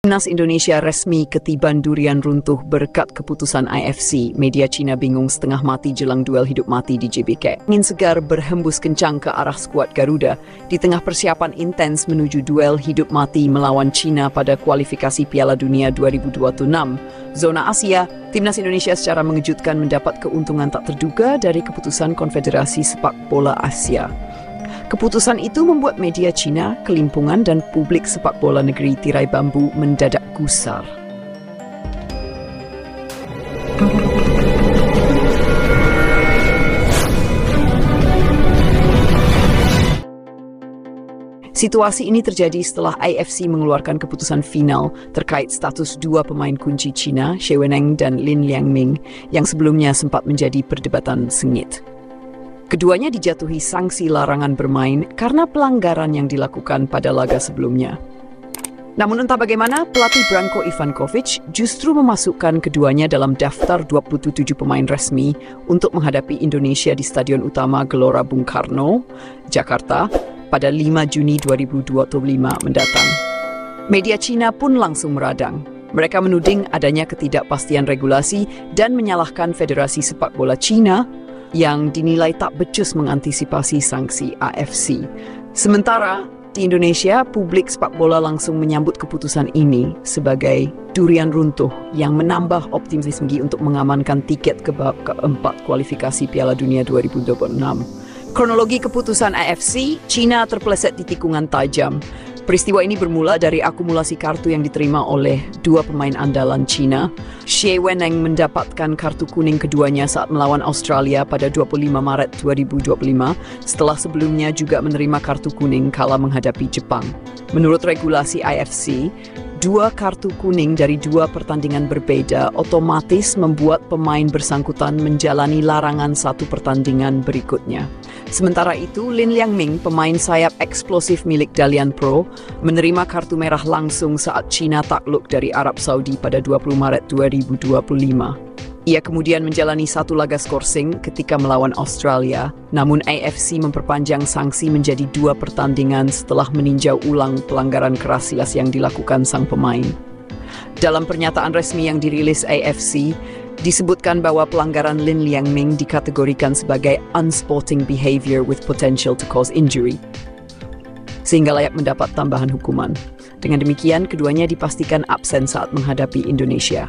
Timnas Indonesia resmi ketiban durian runtuh berkat keputusan IFC. Media Cina bingung setengah mati jelang duel hidup mati di JBK. Angin segar berhembus kencang ke arah skuad Garuda di tengah persiapan intens menuju duel hidup mati melawan Cina pada kualifikasi Piala Dunia 2026. Zona Asia, Timnas Indonesia secara mengejutkan mendapat keuntungan tak terduga dari keputusan Konfederasi Sepak Bola Asia. Keputusan itu membuat media Cina, kelimpungan dan publik sepak bola negeri tirai bambu mendadak gusar. Situasi ini terjadi setelah IFC mengeluarkan keputusan final terkait status dua pemain kunci Cina, Xie Weneng dan Lin Liangming, yang sebelumnya sempat menjadi perdebatan sengit. Keduanya dijatuhi sanksi larangan bermain karena pelanggaran yang dilakukan pada laga sebelumnya. Namun entah bagaimana, pelatih Branko Ivankovic justru memasukkan keduanya dalam daftar 27 pemain resmi untuk menghadapi Indonesia di Stadion Utama Gelora Bung Karno, Jakarta, pada 5 Juni 2025 mendatang. Media Cina pun langsung meradang. Mereka menuding adanya ketidakpastian regulasi dan menyalahkan Federasi Sepak Bola Cina yang dinilai tak becus mengantisipasi sanksi AFC. Sementara di Indonesia, publik sepak bola langsung menyambut keputusan ini sebagai durian runtuh yang menambah optimisme untuk mengamankan tiket ke babak keempat kualifikasi Piala Dunia 2026. Kronologi keputusan AFC, Cina terpeleset di tikungan tajam. Peristiwa ini bermula dari akumulasi kartu yang diterima oleh dua pemain andalan Cina. Xie Weneng mendapatkan kartu kuning keduanya saat melawan Australia pada 25 Maret 2025, setelah sebelumnya juga menerima kartu kuning kala menghadapi Jepang. Menurut regulasi IFC, dua kartu kuning dari dua pertandingan berbeda otomatis membuat pemain bersangkutan menjalani larangan satu pertandingan berikutnya. Sementara itu, Lin Liangming, pemain sayap eksplosif milik Dalian Pro, menerima kartu merah langsung saat Cina takluk dari Arab Saudi pada 20 Maret 2025. Ia kemudian menjalani satu laga skorsing ketika melawan Australia, namun AFC memperpanjang sanksi menjadi 2 pertandingan setelah meninjau ulang pelanggaran keras yang dilakukan sang pemain. Dalam pernyataan resmi yang dirilis AFC, disebutkan bahwa pelanggaran Lin Liangming dikategorikan sebagai unsporting behavior with potential to cause injury, sehingga layak mendapat tambahan hukuman. Dengan demikian, keduanya dipastikan absen saat menghadapi Indonesia.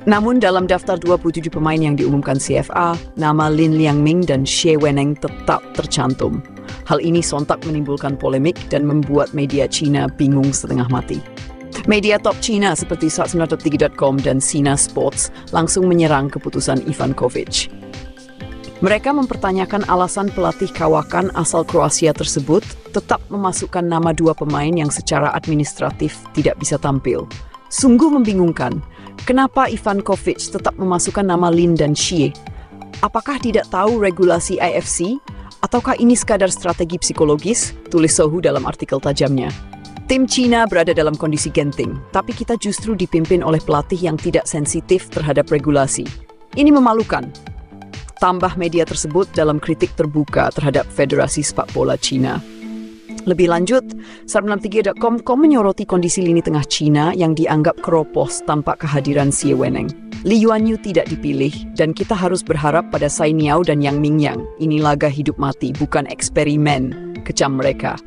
Namun dalam daftar 27 pemain yang diumumkan CFA, nama Lin Liangming dan Xie Weneng tetap tercantum. Hal ini sontak menimbulkan polemik dan membuat media Cina bingung setengah mati. Media top Cina seperti Sat9.3.com dan Sina Sports langsung menyerang keputusan Ivankovic. Mereka mempertanyakan alasan pelatih kawakan asal Kroasia tersebut tetap memasukkan nama dua pemain yang secara administratif tidak bisa tampil. Sungguh membingungkan, kenapa Ivankovic tetap memasukkan nama Lin dan Xie? Apakah tidak tahu regulasi IFC? Ataukah ini sekadar strategi psikologis? Tulis Sohu dalam artikel tajamnya. Tim Cina berada dalam kondisi genting, tapi kita justru dipimpin oleh pelatih yang tidak sensitif terhadap regulasi. Ini memalukan. Tambah media tersebut dalam kritik terbuka terhadap Federasi Sepak Bola Cina. Lebih lanjut, Sat6.3.com menyoroti kondisi lini tengah Cina yang dianggap keropos tanpa kehadiran Xie Weneng. Li Yuanyu tidak dipilih, dan kita harus berharap pada Sai Niao dan Yang Mingyang. Ini laga hidup mati, bukan eksperimen, kecam mereka.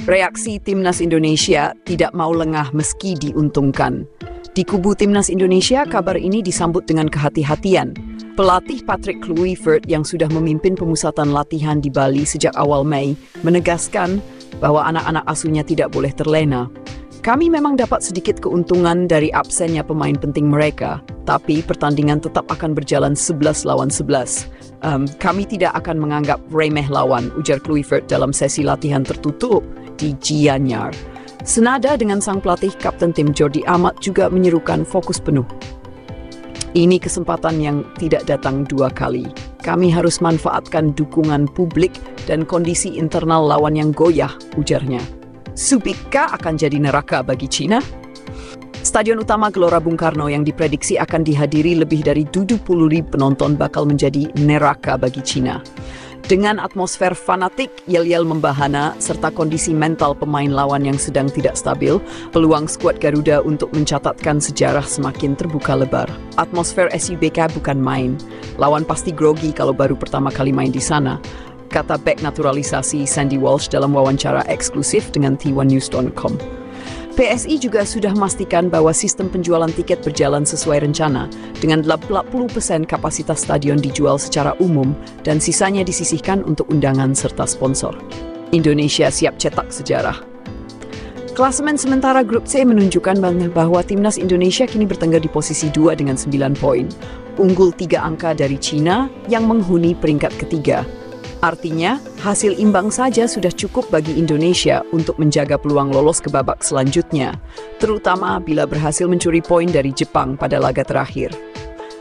Reaksi Timnas Indonesia tidak mau lengah meski diuntungkan. Di kubu Timnas Indonesia, kabar ini disambut dengan kehati-hatian. Pelatih Patrick Kluivert yang sudah memimpin pemusatan latihan di Bali sejak awal Mei menegaskan bahwa anak-anak asuhnya tidak boleh terlena. Kami memang dapat sedikit keuntungan dari absennya pemain penting mereka, tapi pertandingan tetap akan berjalan 11 lawan 11. Kami tidak akan menganggap remeh lawan, ujar Kluivert dalam sesi latihan tertutup di Gianyar. Senada dengan sang pelatih, Kapten tim Jordi Amat juga menyerukan fokus penuh. Ini kesempatan yang tidak datang dua kali. Kami harus manfaatkan dukungan publik dan kondisi internal lawan yang goyah, ujarnya. Subika akan jadi neraka bagi Cina? Stadion Utama Gelora Bung Karno yang diprediksi akan dihadiri lebih dari 70.000 penonton bakal menjadi neraka bagi Cina. Dengan atmosfer fanatik, yel-yel membahana, serta kondisi mental pemain lawan yang sedang tidak stabil, peluang skuad Garuda untuk mencatatkan sejarah semakin terbuka lebar. Atmosfer SUBK bukan main. Lawan pasti grogi kalau baru pertama kali main di sana, kata bek naturalisasi Sandy Walsh dalam wawancara eksklusif dengan T1News.com. PSI juga sudah memastikan bahwa sistem penjualan tiket berjalan sesuai rencana, dengan 80% kapasitas stadion dijual secara umum dan sisanya disisihkan untuk undangan serta sponsor. Indonesia siap cetak sejarah. Klasemen sementara Grup C menunjukkan bahwa timnas Indonesia kini bertengger di posisi 2 dengan 9 poin, unggul 3 angka dari China yang menghuni peringkat ketiga. Artinya, hasil imbang saja sudah cukup bagi Indonesia untuk menjaga peluang lolos ke babak selanjutnya, terutama bila berhasil mencuri poin dari Jepang pada laga terakhir.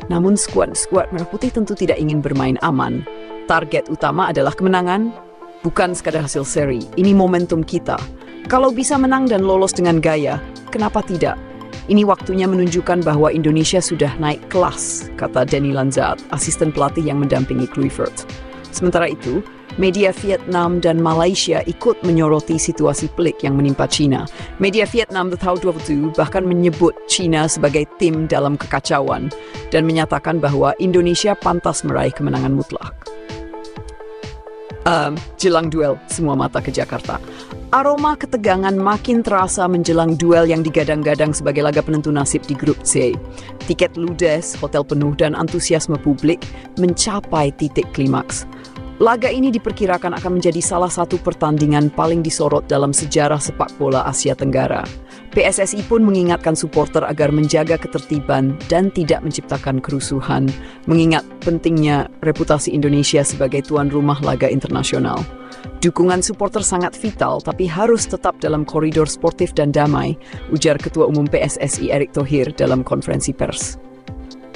Namun skuad Merah Putih tentu tidak ingin bermain aman. Target utama adalah kemenangan, bukan sekadar hasil seri. Ini momentum kita. Kalau bisa menang dan lolos dengan gaya, kenapa tidak? Ini waktunya menunjukkan bahwa Indonesia sudah naik kelas, kata Denny Lanzat, asisten pelatih yang mendampingi Kluivert. Sementara itu, media Vietnam dan Malaysia ikut menyoroti situasi pelik yang menimpa China. Media Vietnam The Thao 22 bahkan menyebut China sebagai tim dalam kekacauan dan menyatakan bahwa Indonesia pantas meraih kemenangan mutlak. Jelang duel, semua mata ke Jakarta. Aroma ketegangan makin terasa menjelang duel yang digadang-gadang sebagai laga penentu nasib di Grup C. Tiket ludes, hotel penuh, dan antusiasme publik mencapai titik klimaks. Laga ini diperkirakan akan menjadi salah satu pertandingan paling disorot dalam sejarah sepak bola Asia Tenggara. PSSI pun mengingatkan supporter agar menjaga ketertiban dan tidak menciptakan kerusuhan, mengingat pentingnya reputasi Indonesia sebagai tuan rumah laga internasional. Dukungan supporter sangat vital, tapi harus tetap dalam koridor sportif dan damai, ujar Ketua Umum PSSI Erick Thohir dalam konferensi pers.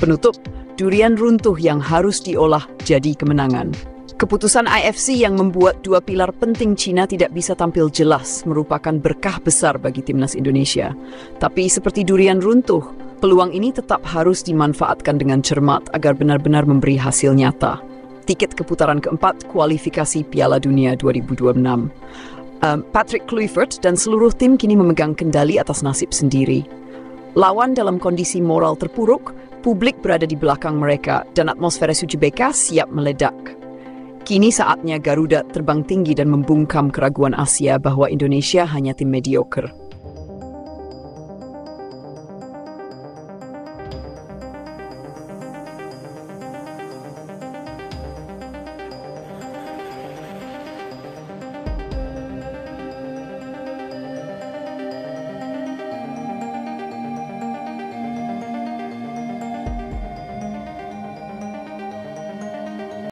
Penutup, durian runtuh yang harus diolah jadi kemenangan. Keputusan IFC yang membuat dua pilar penting China tidak bisa tampil jelas merupakan berkah besar bagi timnas Indonesia. Tapi seperti durian runtuh, peluang ini tetap harus dimanfaatkan dengan cermat agar benar-benar memberi hasil nyata. Tiket ke putaran keempat kualifikasi Piala Dunia 2026. Patrick Kluivert dan seluruh tim kini memegang kendali atas nasib sendiri. Lawan dalam kondisi moral terpuruk, publik berada di belakang mereka dan atmosfer SUBK siap meledak. Kini saatnya Garuda terbang tinggi dan membungkam keraguan Asia bahwa Indonesia hanya tim mediocre.